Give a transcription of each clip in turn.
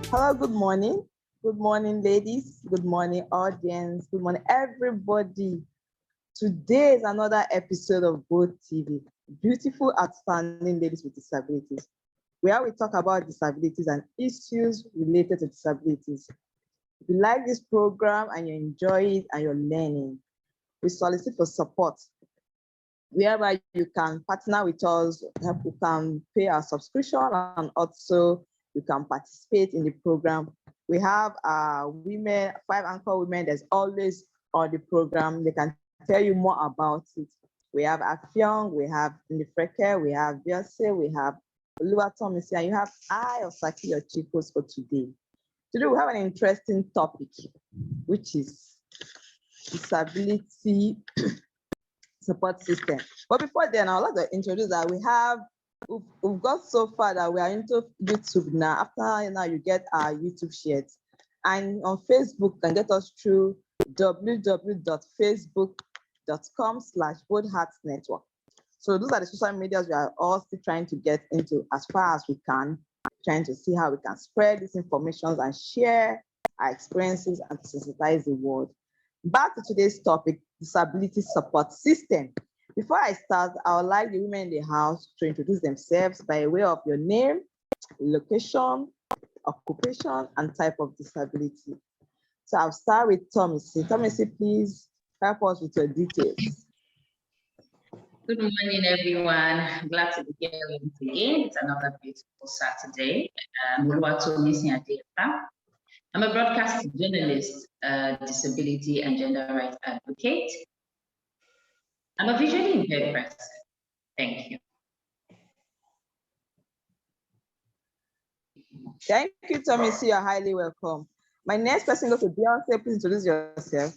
Hello, good morning. Good morning, ladies. Good morning, audience. Good morning, everybody. Today is another episode of Both TV, Beautiful, Outstanding Ladies with Disabilities, where we talk about disabilities and issues related to disabilities. If you like this program and you enjoy it and you're learning, we solicit for support. Whereby you can partner with us, you can pay our subscription, and also you can participate in the program. We have women, 5 anchor women that's always on the program. They can tell you more about it. We have Afyong, we have Nifreke, we have Biose, we have Oluwatomisi, and you have I, Osaki, your chief host for today. Today we have an interesting topic, which is disability support system. But before then, I would like to introduce that we've got so far that we are into YouTube now. After now, you get our YouTube shared. And on Facebook, you can get us through www.facebook.com/boldheartsnetwork. So those are the social medias we are all still trying to get into as far as we can, trying to see how we can spread this information and share our experiences and sensitize the world. Back to today's topic, disability support system. Before I start, I would like the women in the house to introduce themselves by way of your name, location, occupation, and type of disability. So I'll start with Tomisi. Tomisi, please help us with your details. Good morning, everyone. Glad to be here once again. It's another beautiful Saturday. I'm a broadcast journalist, disability and gender rights advocate. I'm a visually impaired person. Thank you. Thank you, Tomisi. You're highly welcome. My next person goes to Beyonce. Please introduce yourself.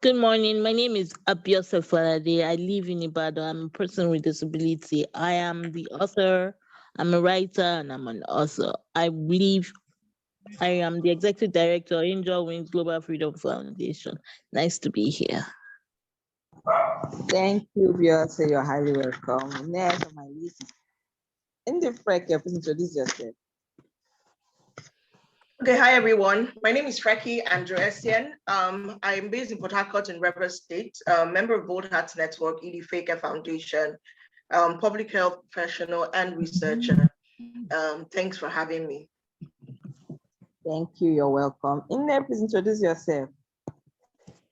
Good morning. My name is Abiose Falade. I live in Ibadan. I'm a person with disability. I am the author, I'm a writer, and I'm an author. I believe I am the executive director, Angel Wings Global Freedom Foundation. Nice to be here. Thank you, Beyonce. You're highly welcome. Next on my list, Freke, please introduce yourself. Okay, hi everyone. My name is Freke Andrew-Essien. I'm based in Port Harcourt in Rivers State, member of Bold Hearts Network, Fake Foundation, public health professional and researcher. Thanks for having me. Thank you, you're welcome. Ine, please introduce yourself.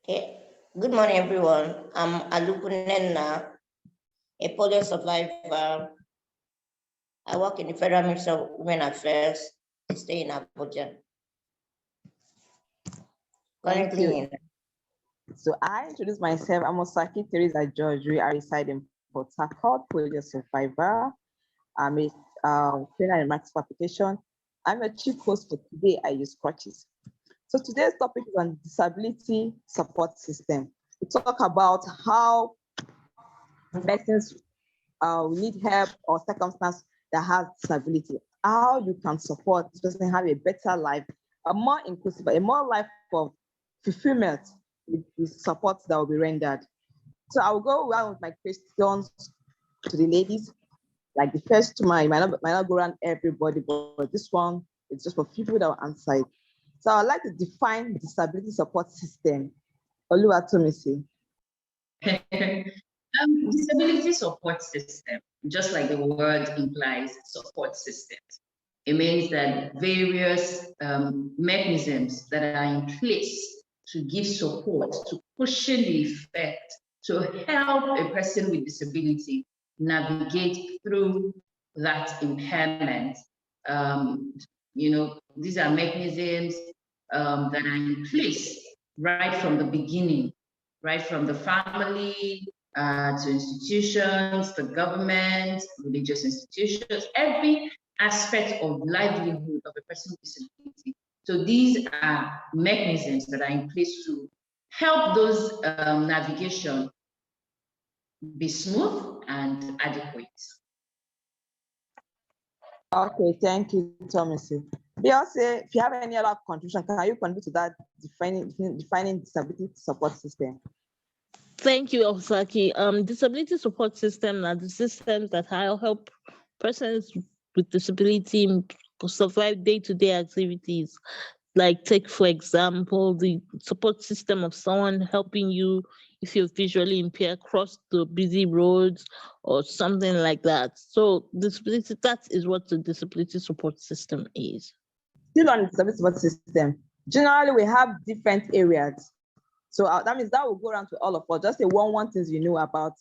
Okay. Good morning, everyone. I'm Alukunenna, a polio survivor. I work in the Federal Ministry of Women Affairs. I stay in Abuja. Currently, so I introduce myself. I'm Osaki Teresa George. I reside in Port Harcourt, polio survivor. I'm a trainer in maths application. I'm a chief host for today. I use crutches. So today's topic is on disability support system. We talk about how persons need help or circumstance that has disability, how you can support this person have a better life, a more inclusive, a more life of fulfillment with the support that will be rendered. So I will go around with my questions to the ladies. Like the first two, might not go around everybody, but this one is just for people that will answer it. So I'd like to define disability support system. Oluwatomisi. Disability support system, just like the word implies, support systems. It means that various mechanisms that are in place to give support, to cushion the effect, to help a person with disability navigate through that impairment. These are mechanisms that are in place right from the beginning, right from the family to institutions, the government, religious institutions, every aspect of livelihood of a person with disability. So these are mechanisms that are in place to help those navigation be smooth and adequate. Okay, thank you, Thomas. Beyonce, if you have any other contribution, can you contribute to that defining disability support system? Thank you, Osaki. Disability support system are the systems that help persons with disability survive day-to-day activities. Like take for example the support system of someone helping you if you're visually impaired cross the busy roads or something like that. So disability, that is what the disability support system is. Still on the disability support system, generally we have different areas. So that means that will go around to all of us. Just say one things you know about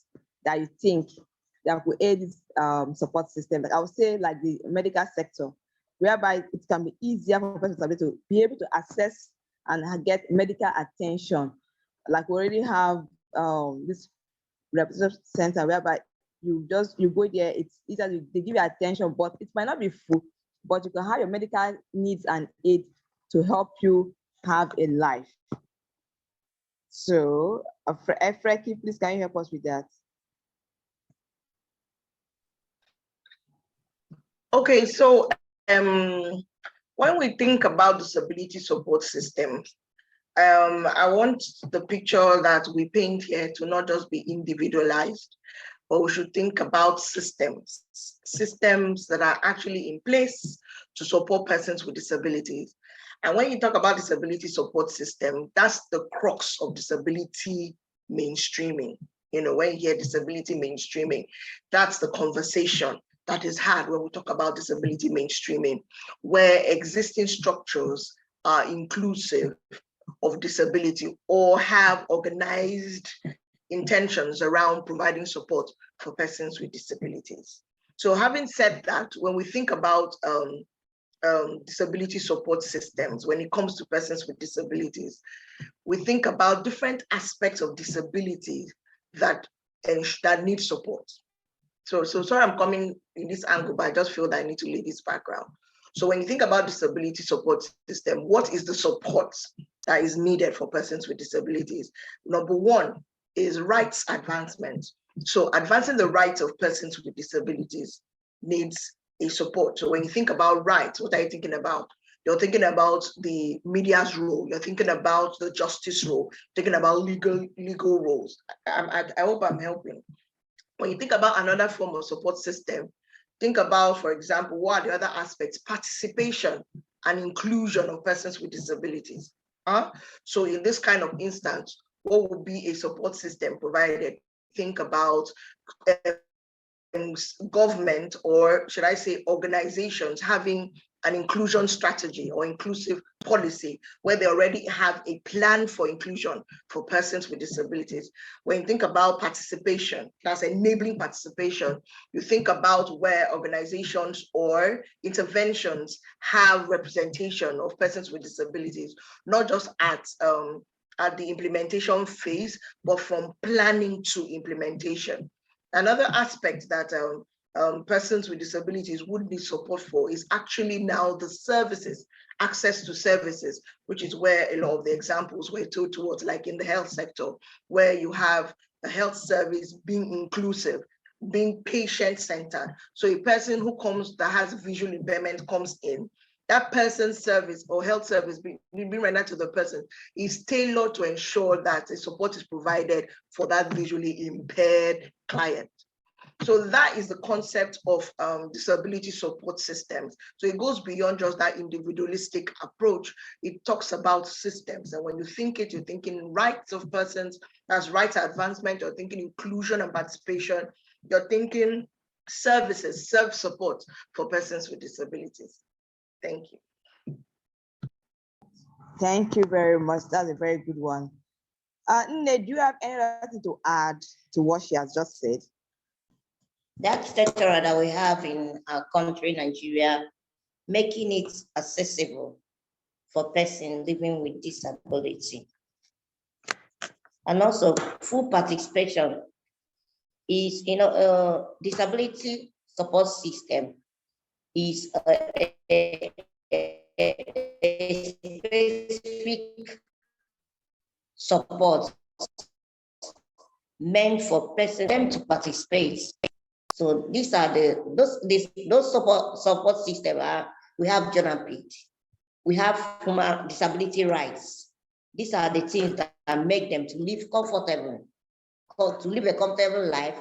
that you think that will aid this support system. Like I would say, like the medical sector, whereby it can be easier for persons to be able to access and get medical attention. Like we already have this representative center whereby you go there, it's either they give you attention, but it might not be full, but you can have your medical needs and aid to help you have a life. So, Freki, please can you help us with that? Okay, so when we think about disability support systems, I want the picture that we paint here to not just be individualized, but we should think about systems that are actually in place to support persons with disabilities. And when you talk about disability support system, that's the crux of disability mainstreaming. You know, when you hear disability mainstreaming, that's the conversation that is had when we talk about disability mainstreaming, where existing structures are inclusive of disability or have organized intentions around providing support for persons with disabilities. So having said that, when we think about disability support systems, when it comes to persons with disabilities, we think about different aspects of disability that need support. So sorry I'm coming in this angle, but I just feel that I need to lay this background. So when you think about disability support system, what is the support that is needed for persons with disabilities? Number one is rights advancement. So advancing the rights of persons with disabilities needs a support. So when you think about rights, what are you thinking about? You're thinking about the media's role. You're thinking about the justice role, thinking about legal roles. I hope I'm helping. When you think about another form of support system, think about, for example, what are the other aspects? Participation and inclusion of persons with disabilities. So in this kind of instance, what would be a support system provided? Think about government, or should I say organizations, having an inclusion strategy or inclusive policy where they already have a plan for inclusion for persons with disabilities. When you think about participation, that's enabling participation, you think about where organizations or interventions have representation of persons with disabilities, not just at the implementation phase, but from planning to implementation. Another aspect that persons with disabilities would need support for is actually now the services, access to services, which is where a lot of the examples were told towards, like in the health sector, where you have a health service being inclusive, being patient-centered. So a person who comes that has visual impairment comes in, that person's service or health service being rendered to the person is tailored to ensure that the support is provided for that visually impaired client. So that is the concept of disability support systems. So it goes beyond just that individualistic approach. It talks about systems. And when you think it, you're thinking rights of persons, that's rights advancement, you're thinking inclusion and participation, you're thinking services, self-support for persons with disabilities. Thank you. Thank you very much. That's a very good one. Nne, do you have anything to add to what she has just said? That structure that we have in our country, Nigeria, making it accessible for persons living with disability. And also full participation is, disability support system is a specific support meant for persons to participate. So these are those support systems are, we have journal page, we have human disability rights. These are the things that make them to live comfortable, to live a comfortable life,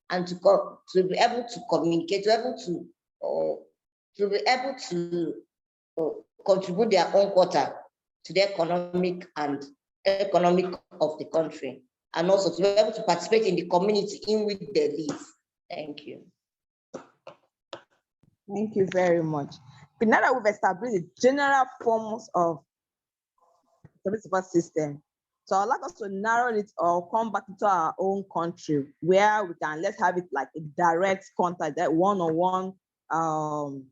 and to be able to communicate, to be able to to be able to contribute their own quota to the economic of the country, and also to be able to participate in the community in which they live. Thank you. Thank you very much. But now that we've established the general forms of the support system, so I'd like us to narrow it or come back into our own country where we can, let's have it like a direct contact, that one-on-one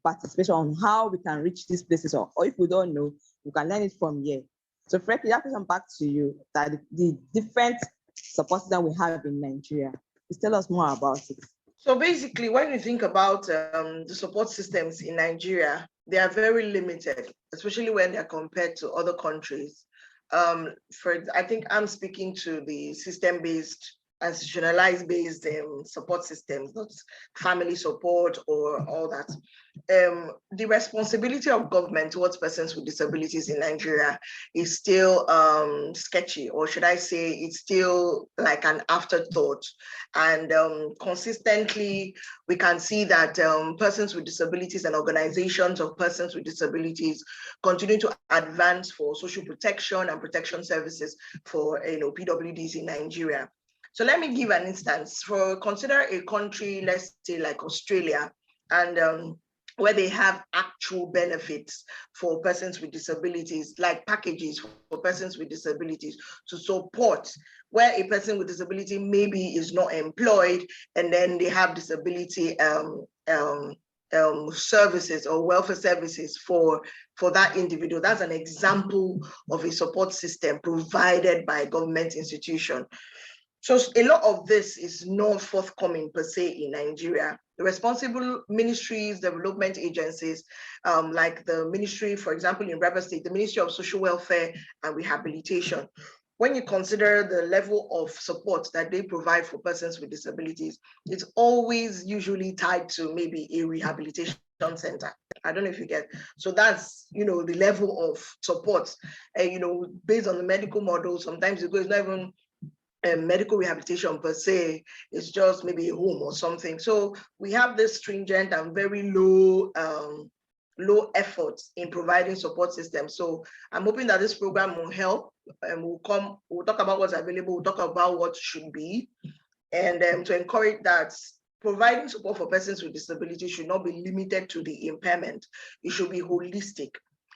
participation on how we can reach these places, or if we don't know, we can learn it from here. So Frecky, that question back to you, that the different support system we have in Nigeria. Please tell us more about it. So basically, when you think about the support systems in Nigeria, they are very limited, especially when they're compared to other countries. I think I'm speaking to the system-based, institutionalized-based support systems, not family support or all that. The responsibility of government towards persons with disabilities in Nigeria is still sketchy, or should I say it's still like an afterthought. And consistently, we can see that persons with disabilities and organizations of persons with disabilities continue to advance for social protection and protection services for PWDs in Nigeria. So let me give an instance. Consider a country, let's say like Australia, and where they have actual benefits for persons with disabilities, like packages for persons with disabilities to support where a person with disability maybe is not employed, and then they have disability services or welfare services for that individual. That's an example of a support system provided by a government institution. So a lot of this is not forthcoming per se in Nigeria. The responsible ministries, development agencies, like the ministry, for example, in Rivers State, the Ministry of Social Welfare and Rehabilitation, when you consider the level of support that they provide for persons with disabilities, it's always usually tied to maybe a rehabilitation center. I don't know if you get. So that's, the level of support, based on the medical model. Sometimes it goes not even medical rehabilitation per se, is just maybe a home or something. So we have this stringent and very low effort in providing support systems. So I'm hoping that this program will help, and we'll talk about what's available, we'll talk about what should be, and to encourage that providing support for persons with disabilities should not be limited to the impairment. It should be holistic.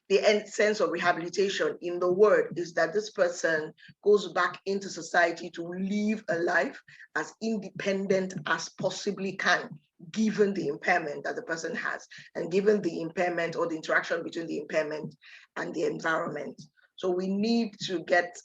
The end sense of rehabilitation in the word is that this person goes back into society to live a life as independent as possibly can, given the impairment that the person has, and given the impairment or the interaction between the impairment and the environment. So we need to get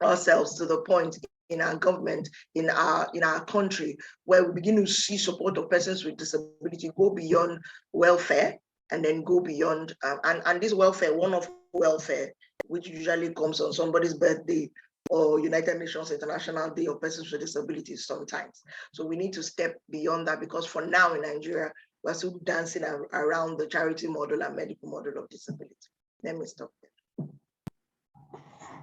ourselves to the point in our government, in our country, where we begin to see support of persons with disability go beyond welfare, and then go beyond, and this welfare, one-off welfare, which usually comes on somebody's birthday or United Nations International Day of Persons with Disabilities sometimes. So we need to step beyond that, because for now in Nigeria, we're still dancing around the charity model and medical model of disability. Let me stop there.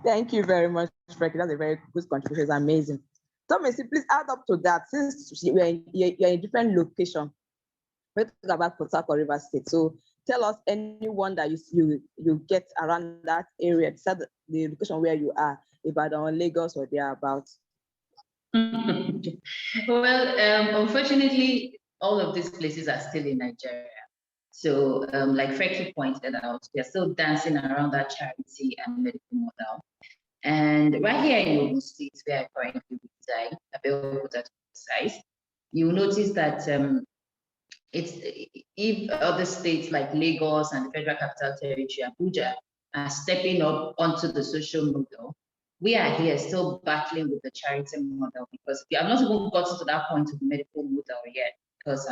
Thank you very much, Frecky. That's a very good contribution. It's amazing. Thomas, please add up to that, since you're in a different location. We're talking about Port Harcourt, Rivers State. So tell us anyone that you get around that area, besides the location where you are, Ibadan, Lagos, or thereabouts. Well, unfortunately, all of these places are still in Nigeria. So like Frecky pointed out, we are still dancing around that charity and medical model. And right here in Ogun State, where I currently reside, Abeokuta precise, you will notice that if other states like Lagos and the Federal Capital Territory, Abuja, are stepping up onto the social model, we are here still battling with the charity model, because we have not even gotten to that point of the medical model yet. Because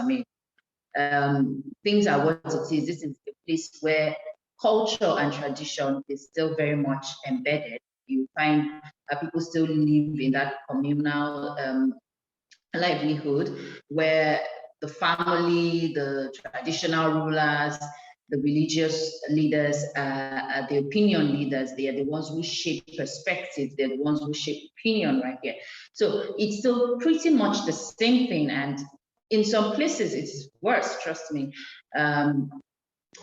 things are what it is. This is a place where culture and tradition is still very much embedded. You find people still live in that communal livelihood, where the family, the traditional rulers, the religious leaders, the opinion leaders, they are the ones who shape perspective, they're the ones who shape opinion right here. So it's still pretty much the same thing. And in some places it's worse, trust me. And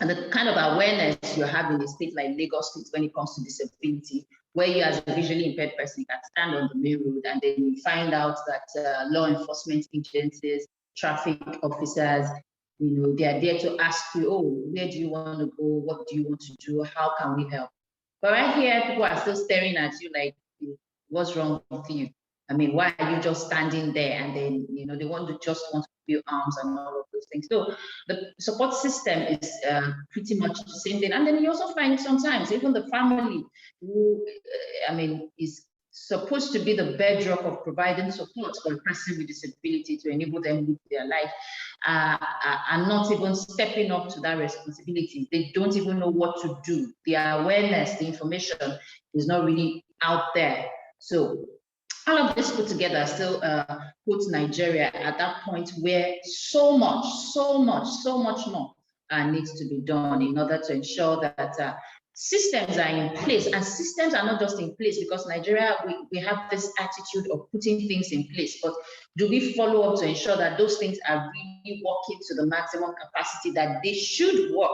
the kind of awareness you have in a state like Lagos State when it comes to disability, where you as a visually impaired person can stand on the main road and then you find out that law enforcement agencies, traffic officers, they are there to ask you, oh, where do you want to go? What do you want to do? How can we help? But right here, people are still staring at you like, what's wrong with you? I mean, why are you just standing there? And then, they want to feel arms and all of those things. So the support system is pretty much the same thing. And then you also find sometimes even the family who, is supposed to be the bedrock of providing support for a person with disability to enable them live their life, are not even stepping up to that responsibility. They don't even know what to do. The awareness, the information is not really out there. So all of this put together still puts Nigeria at that point where so much more needs to be done in order to ensure that systems are in place. And systems are not just in place because Nigeria, we have this attitude of putting things in place, but do we follow up to ensure that those things are really working to the maximum capacity that they should work?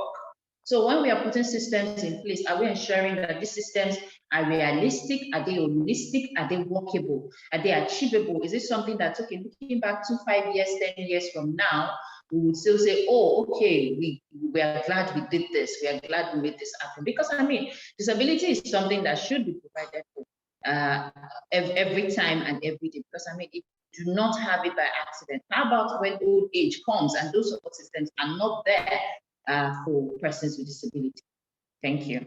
So when we are putting systems in place, are we ensuring that these systems are realistic? Are they holistic? Are they workable? Are they achievable? Is it something that's okay, looking back 2, 5 years, 10 years from now, we would still say, oh, okay, we are glad we did this. We are glad we made this happen. Because disability is something that should be provided for every time and every day. Because if you do not have it by accident, how about when old age comes and those support systems are not there for persons with disability? Thank you.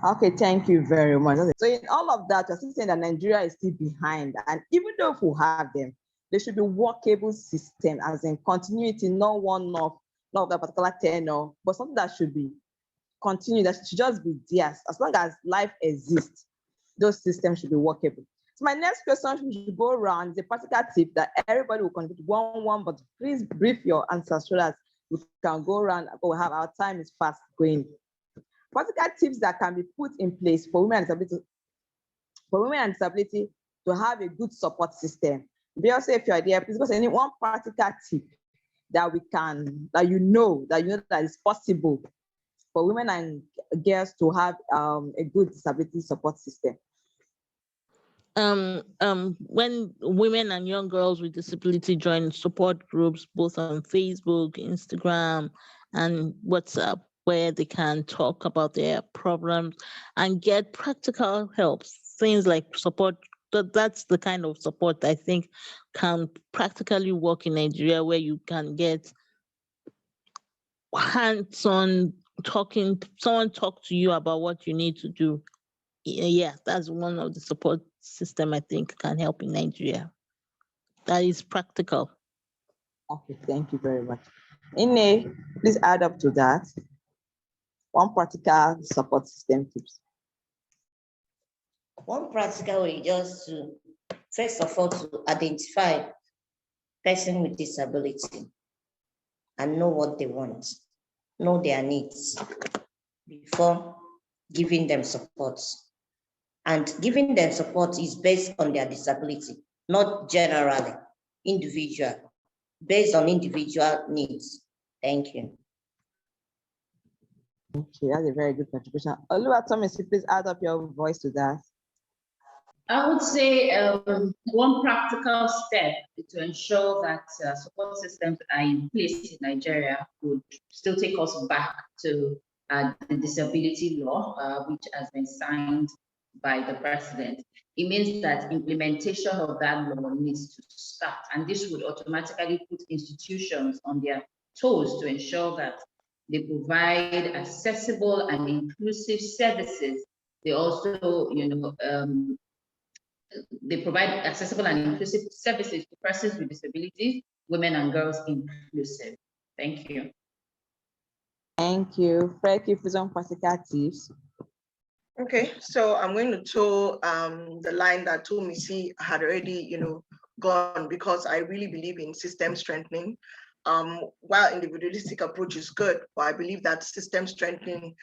Okay, thank you very much. So in all of that, you're still saying that Nigeria is still behind. And even though if we have them, there should be workable system, as in continuity, not one of a particular tenure, but something that should be continued, that should just be there. As long as life exists, those systems should be workable. So my next question should go around the practical tip that everybody will contribute one, but please brief your answers so that we can go around, but we have our time is fast going. Practical tips that can be put in place for women and disability to have a good support system. Beyonce, if you're there, please go say any one practical tip that you know that is possible for women and girls to have a good disability support system. When women and young girls with disability join support groups, both on Facebook, Instagram, and WhatsApp, where they can talk about their problems and get practical help, things like support. That's the kind of support I think can practically work in Nigeria, where you can get hands-on talking, someone talk to you about what you need to do. Yeah, that's one of the support system I think can help in Nigeria. That is practical. Okay, thank you very much. Ine, please add up to that. One practical support system tips. One practical way just to, first of all, to identify person with disability and know what they want, know their needs before giving them support. And giving them support is based on their disability, not generally, individual, based on individual needs. Thank you. Okay, that's a very good contribution. Oluwatomi, please add up your voice to that. I would say one practical step to ensure that support systems are in place in Nigeria would still take us back to the disability law, which has been signed by the president. It means that implementation of that law needs to start, and this would automatically put institutions on their toes to ensure that they provide accessible and inclusive services. They also, they provide accessible and inclusive services to persons with disabilities, women and girls inclusive. Thank you. Thank you. Frank, if some practical tips. Okay, so I'm going to toe the line that Tomisi had already, gone, because I really believe in system strengthening. While individualistic approach is good, but I believe that system strengthening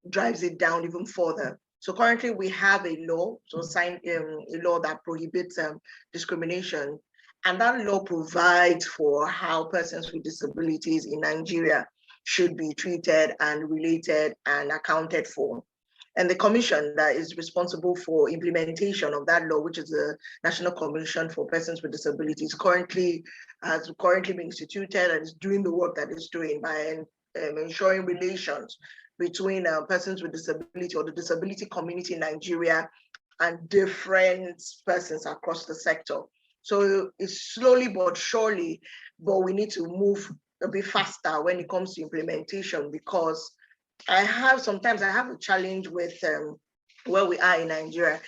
drives it down even further. So currently we have a law, so signed a law that prohibits discrimination. And that law provides for how persons with disabilities in Nigeria should be treated and related and accounted for. And the commission that is responsible for implementation of that law, which is the National Commission for Persons with Disabilities, has currently been instituted and is doing the work that it's doing by ensuring relations between persons with disability or the disability community in Nigeria and different persons across the sector. So it's slowly but surely, but we need to move a bit faster when it comes to implementation, because sometimes I have a challenge with where we are in Nigeria.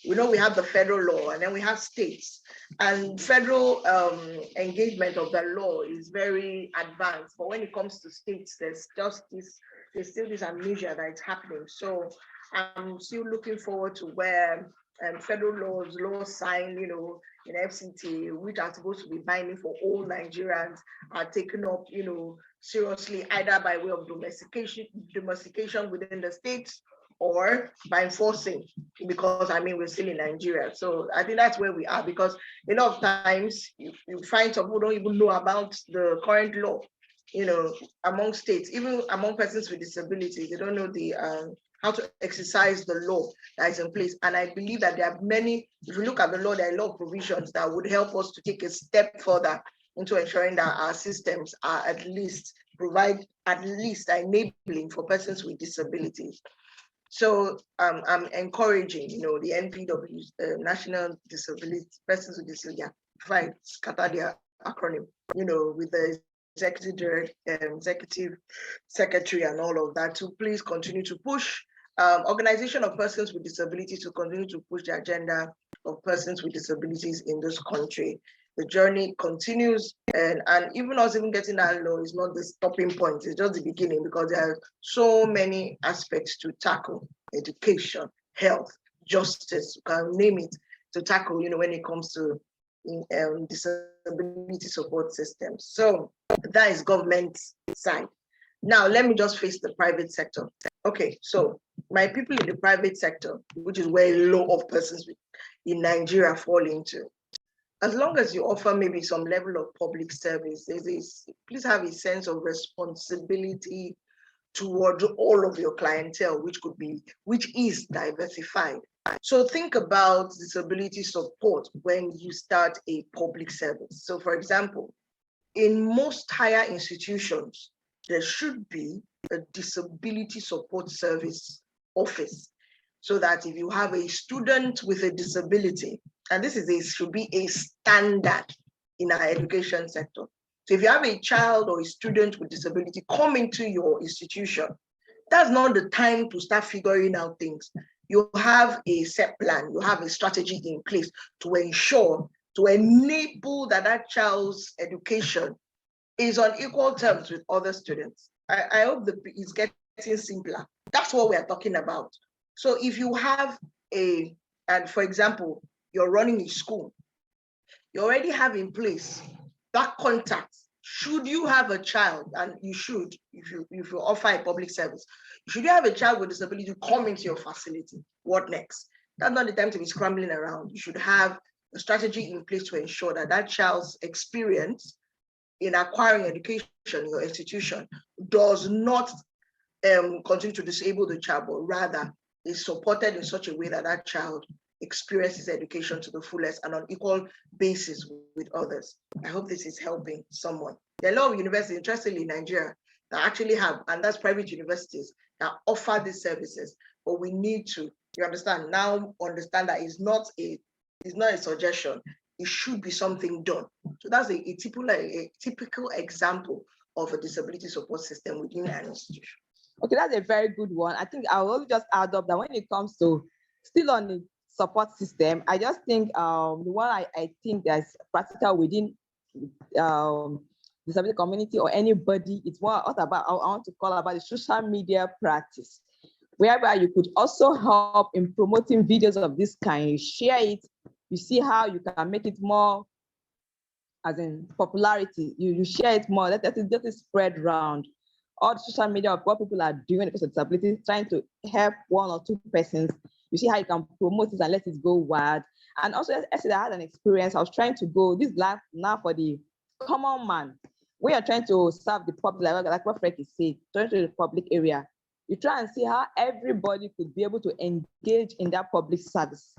We know we have the federal law and then we have states, and federal engagement of the law is very advanced. But when it comes to states, there's still this amnesia that it's happening. So I'm still looking forward to where federal laws signed, in FCT, which are supposed to be binding for all Nigerians, are taken up, seriously, either by way of domestication within the states or by enforcing, because we're still in Nigeria. So I think that's where we are, because a lot of times you find some who don't even know about the current law, among states, even among persons with disabilities. They don't know the how to exercise the law that is in place. And I believe that there are many, if you look at the law, there are a lot of provisions that would help us to take a step further into ensuring that our systems are provide enabling for persons with disabilities. So I'm encouraging, the NPW, National Disability Persons with Disability, if I scatter their acronym, with the executive secretary and all of that, to please continue to push organization of persons with disabilities, to continue to push the agenda of persons with disabilities in this country. The journey continues, and even us even getting that law is not the stopping point, it's just the beginning, because there are so many aspects to tackle: education, health, justice, you can name it, to tackle, when it comes to disability support systems. So that is government side. Now, let me just face the private sector. Okay, so my people in the private sector, which is where a lot of persons in Nigeria fall into, as long as you offer maybe some level of public service, please have a sense of responsibility towards all of your clientele, which is diversified. So think about disability support when you start a public service. So for example, in most higher institutions, there should be a disability support service office, so that if you have a student with a disability, and should be a standard in our education sector. So if you have a child or a student with disability come into your institution, that's not the time to start figuring out things. You have a set plan, you have a strategy in place to enable that child's education is on equal terms with other students. I hope that it's getting simpler. That's what we're talking about. So if you have and for example, you're running a school, you already have in place that contact. Should you have a child, and you should, if you offer a public service, should you have a child with disability come into your facility, what next? That's not the time to be scrambling around. You should have a strategy in place to ensure that child's experience in acquiring education in your institution does not continue to disable the child, but rather is supported in such a way that child experiences education to the fullest and on equal basis with others. I hope this is helping someone. There are a lot of universities, interestingly, in Nigeria that actually have, and that's private universities that offer these services. But we need to, understand that it's not a suggestion. It should be something done. So that's a typical example of a disability support system within an institution. Okay, that's a very good one. I think I will just add up that when it comes to still on the support system, I just think the one I think that's practical within disability community or anybody, it's what about I want to call about the social media practice, whereby you could also help in promoting videos of this kind. You share it, you see how you can make it more, as in popularity. You share it more, let it spread around. all the social media of what people are doing when it comes to disability, trying to help one or two persons. You see how you can promote it and let it go wild. And also, yesterday I had an experience. I was trying to go this life now for the common man. We are trying to serve the public, like what Frank is saying, trying to the public area. You try and see how everybody could be able to engage in that public service.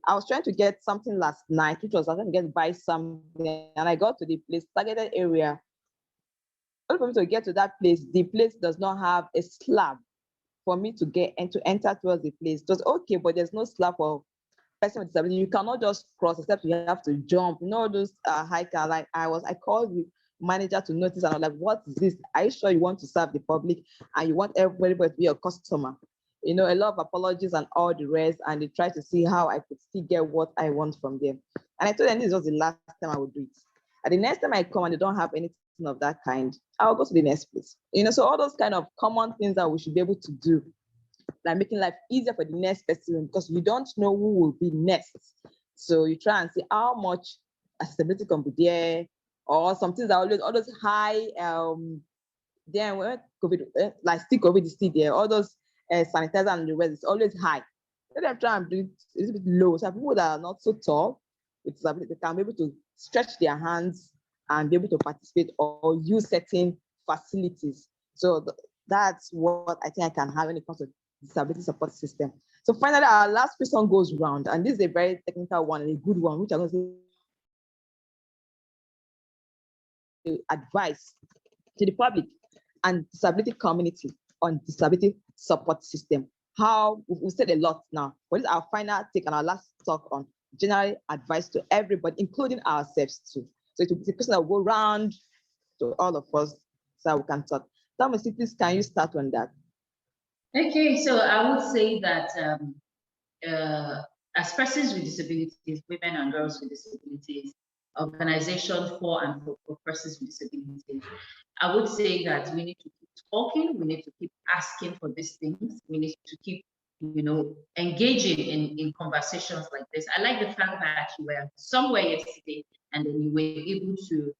I was trying to get something last night, which was I was trying to get buy something, and I got to the place, targeted area. Only for me to get to that place, the place does not have a slab for me to get and to enter towards the place. It was okay, but there's no slab for person with disability. You cannot just cross except you have to jump. You know those hiker. Like I called the manager to notice, and I was like, "What is this? Are you sure you want to serve the public and you want everybody to be a customer?" You know, a lot of apologies and all the rest, and they tried to see how I could still get what I want from them. And I told them this was the last time I would do it. And the next time I come and they don't have anything of that kind, I'll go to the next place. You know, so all those kind of common things that we should be able to do, like making life easier for the next person, because you don't know who will be next. So you try and see how much accessibility can be there, or some things are always all those high. Then when COVID, like still COVID is still there, all those sanitizer and the rest is always high. Let them try and do it a little bit low. So people that are not so tall with disability, they can be able to stretch their hands and be able to participate or use certain facilities. So that's what I think I can have when it comes to disability support system. So finally, our last question goes round, and this is a very technical one and a good one, which I'm going to say advice to the public and disability community on disability support system. How we've said a lot now. What is our final take and our last talk on general advice to everybody, including ourselves too? So it will be a question that will go round to all of us so we can talk. Thomas, please, can you start on that? Okay, so I would say that as persons with disabilities, women and girls with disabilities, organization for and for persons with disabilities, I would say that we need to keep talking, we need to keep asking for these things, we need to keep, engaging in conversations like this. I like the fact that you were somewhere yesterday and then you were able to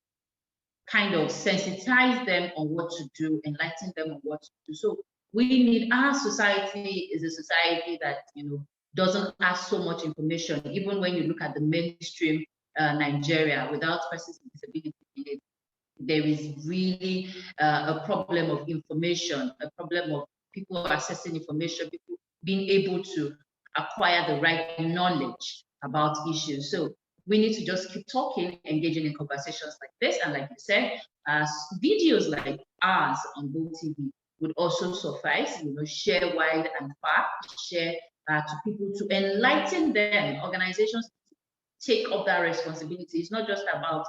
kind of sensitize them on what to do, enlighten them on what to do. So we need, our society is a society that, doesn't have so much information. Even when you look at the mainstream Nigeria, without persons with disability, there is really a problem of information, a problem of people accessing information, people being able to acquire the right knowledge about issues. So we need to just keep talking, engaging in conversations like this. And like you said, videos like ours on GoTV would also suffice, share wide and far, share to people to enlighten them. Organizations take up that responsibility. It's not just about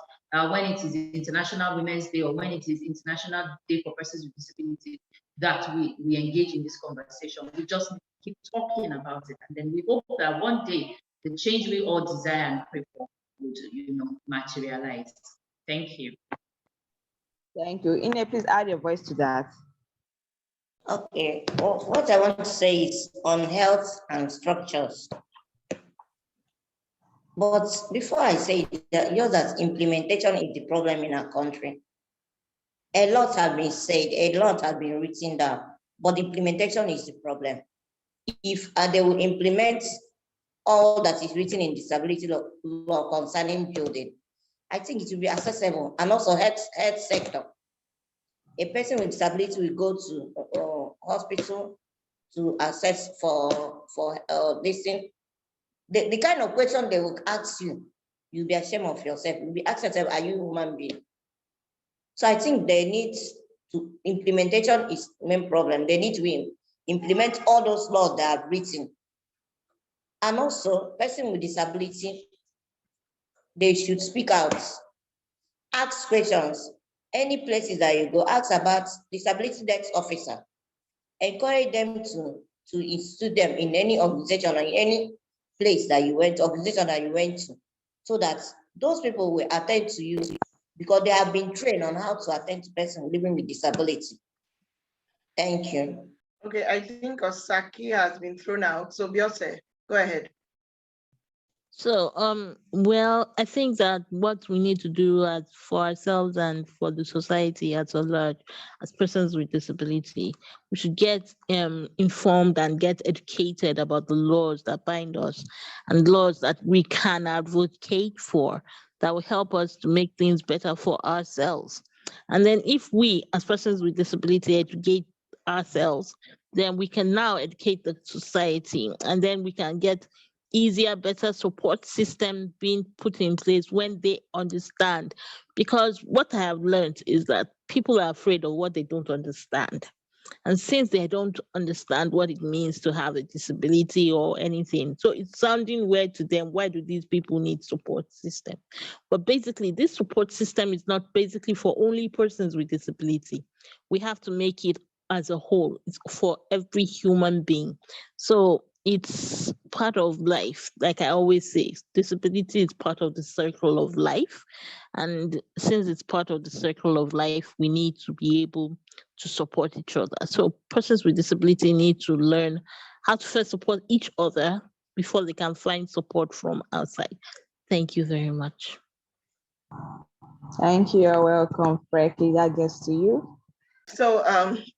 when it is International Women's Day or when it is International Day for Persons with Disabilities that we engage in this conversation. We just keep talking about it, and then we hope that one day the change we all desire and pray for would, materialize. Thank you. Thank you. Ine, please add your voice to that. Okay, well, what I want to say is on health and structures. But before I say that implementation is the problem in our country. A lot has been said, a lot has been written down, but implementation is the problem. If they will implement all that is written in disability law concerning building, I think it will be accessible, and also health sector. A person with disability will go to hospital to access for this thing. The kind of question they will ask you, you'll be ashamed of yourself. You'll be asking yourself, are you a human being? So I think they need to, implementation is the main problem. They need to implement all those laws that are written. And also, person with disability, they should speak out, ask questions. Any places that you go, ask about disability desk officer. Encourage them to institute them in any organization or in any place that you went, organization that you went to, so that those people will attend to you because they have been trained on how to attend to person living with disability. Thank you. Okay, I think Osaki has been thrown out. So Biose, go ahead. So, well, I think that what we need to do as for ourselves and for the society at a large, as persons with disability, we should get informed and get educated about the laws that bind us and laws that we can advocate for that will help us to make things better for ourselves. And then, if we, as persons with disability, educate ourselves, then we can now educate the society, and then we can get easier, better support system being put in place when they understand. Because what I have learned is that people are afraid of what they don't understand. And since they don't understand what it means to have a disability or anything, so it's sounding weird to them. Why do these people need support system? But basically, this support system is not basically for only persons with disability. We have to make it as a whole. It's for every human being. So it's part of life. Like I always say, disability is part of the circle of life. And since it's part of the circle of life, we need to be able to support each other. So persons with disability need to learn how to first support each other before they can find support from outside. Thank you very much. Thank you. You're welcome, Frankie. That gets to you. So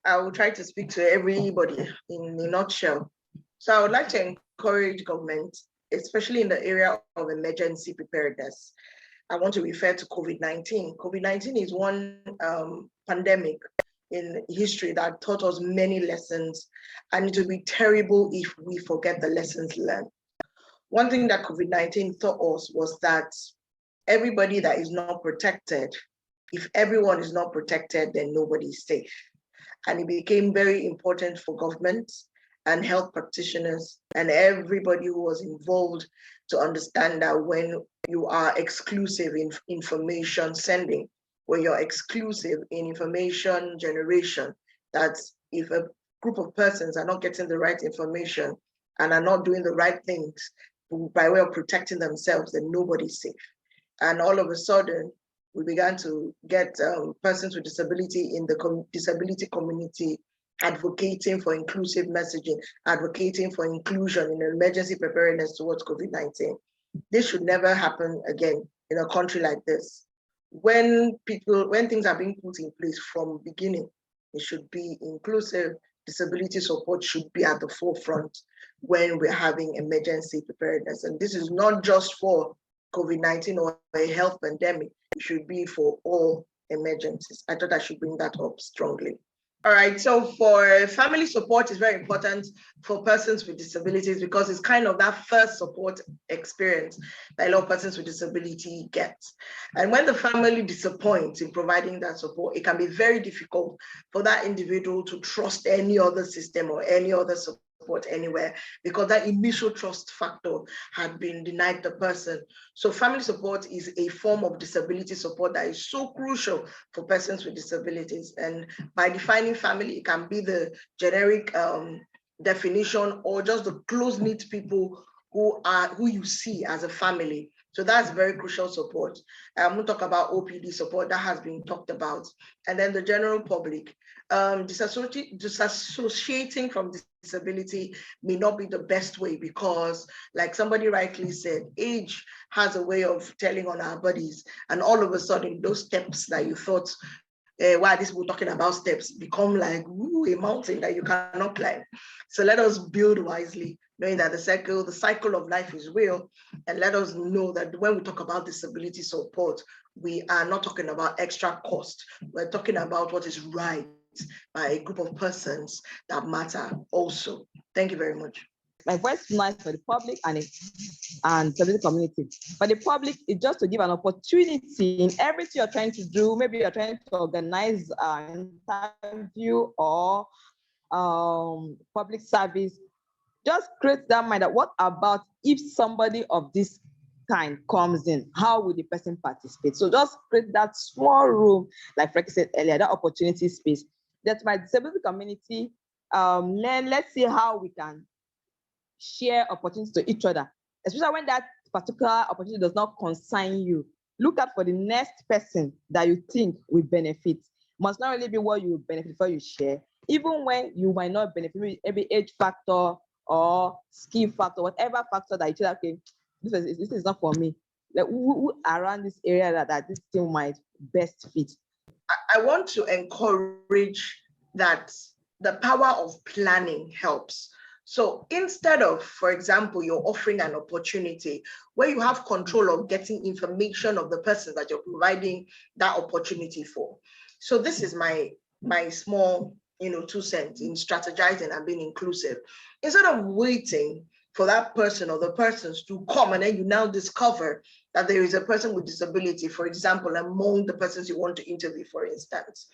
I will try to speak to everybody in a nutshell. So I would like to encourage government, especially in the area of emergency preparedness. I want to refer to COVID-19. COVID-19 is one pandemic in history that taught us many lessons, and it would be terrible if we forget the lessons learned. One thing that COVID-19 taught us was that everybody that is not protected, if everyone is not protected, then nobody is safe. And it became very important for governments and health practitioners and everybody who was involved to understand that when you are exclusive in information sending, when you're exclusive in information generation, that if a group of persons are not getting the right information and are not doing the right things by way of protecting themselves, then nobody's safe. And all of a sudden, we began to get persons with disability in the disability community advocating for inclusive messaging, advocating for inclusion in emergency preparedness towards COVID-19. This should never happen again in a country like this. When things are being put in place from beginning, it should be inclusive. Disability support should be at the forefront when we're having emergency preparedness. And this is not just for COVID-19 or a health pandemic, it should be for all emergencies. I thought I should bring that up strongly. All right, so for family support is very important for persons with disabilities because it's kind of that first support experience that a lot of persons with disability get. And when the family disappoints in providing that support, it can be very difficult for that individual to trust any other system or any other support anywhere because that initial trust factor had been denied the person. So family support is a form of disability support that is so crucial for persons with disabilities. And by defining family, it can be the generic definition or just the close-knit people who you see as a family. So that's very crucial support. I'm going to talk about OPD support that has been talked about. And then the general public. Disassociating from disability may not be the best way because, like somebody rightly said, age has a way of telling on our bodies. And all of a sudden, those steps that you thought, why this we're talking about steps, become like a mountain that you cannot climb. So let us build wisely, knowing that the cycle of life is real. And let us know that when we talk about disability support, we are not talking about extra cost. We're talking about what is right by a group of persons that matter also. Thank you very much. My voice is nice for the public and the community. For the public, it's just to give an opportunity in everything you're trying to do. Maybe you're trying to organize an interview or public service. Just create that mind that what about if somebody of this kind comes in, how will the person participate? So just create that small room, like Frankie said earlier, that opportunity space. That my disability community let's see how we can share opportunities to each other, especially when that particular opportunity does not concern you. Look out for the next person that you think will benefit. Must not really be what you will benefit before you share, even when you might not benefit, maybe age factor or skill factor, whatever factor that you say, okay, this is not for me. Like who around this area that this thing might best fit. I want to encourage that the power of planning helps. So instead of, for example, you're offering an opportunity where you have control of getting information of the person that you're providing that opportunity for. So this is my small, 2 cents in strategizing and being inclusive. Instead of waiting for that person or the persons to come and then you now discover that there is a person with disability, for example, among the persons you want to interview, for instance,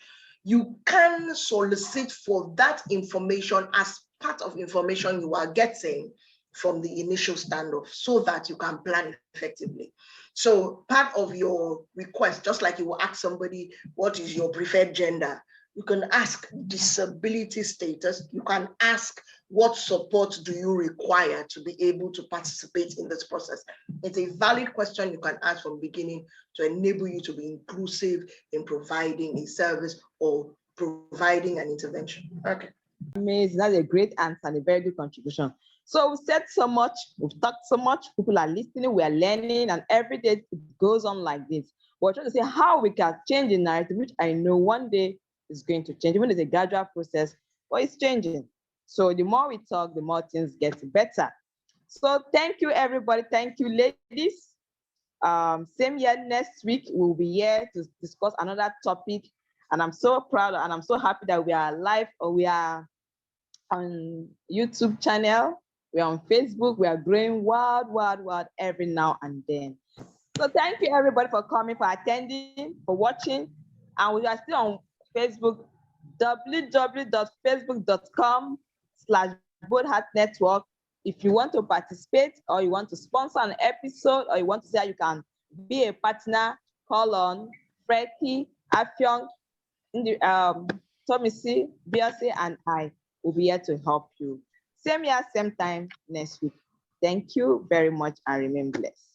you can solicit for that information as part of information you are getting from the initial standoff so that you can plan effectively. So part of your request, just like you will ask somebody, what is your preferred gender? You can ask disability status. You can ask what support do you require to be able to participate in this process. It's a valid question you can ask from the beginning to enable you to be inclusive in providing a service or providing an intervention. Okay. Amazing. That's a great answer and a very good contribution. So we've said so much, we've talked so much, people are listening, we are learning, and every day it goes on like this. We're trying to say how we can change the narrative, which I know one day is going to change. Even it's a gradual process, but it's changing. So the more we talk, the more things get better. So thank you, everybody. Thank you, ladies. Same year next week, we'll be here to discuss another topic. And I'm so proud and I'm so happy that we are live or we are on YouTube channel. We're on Facebook. We are growing wild every now and then. So thank you everybody for coming, for attending, for watching. And we are still on Facebook, www.facebook.com/boldheartnetwork. If you want to participate or you want to sponsor an episode or you want to say you can be a partner, call on Frecky, Afyong, Tomisi, Beyonce, and I will be here to help you. Same year, same time next week. Thank you very much and remain blessed.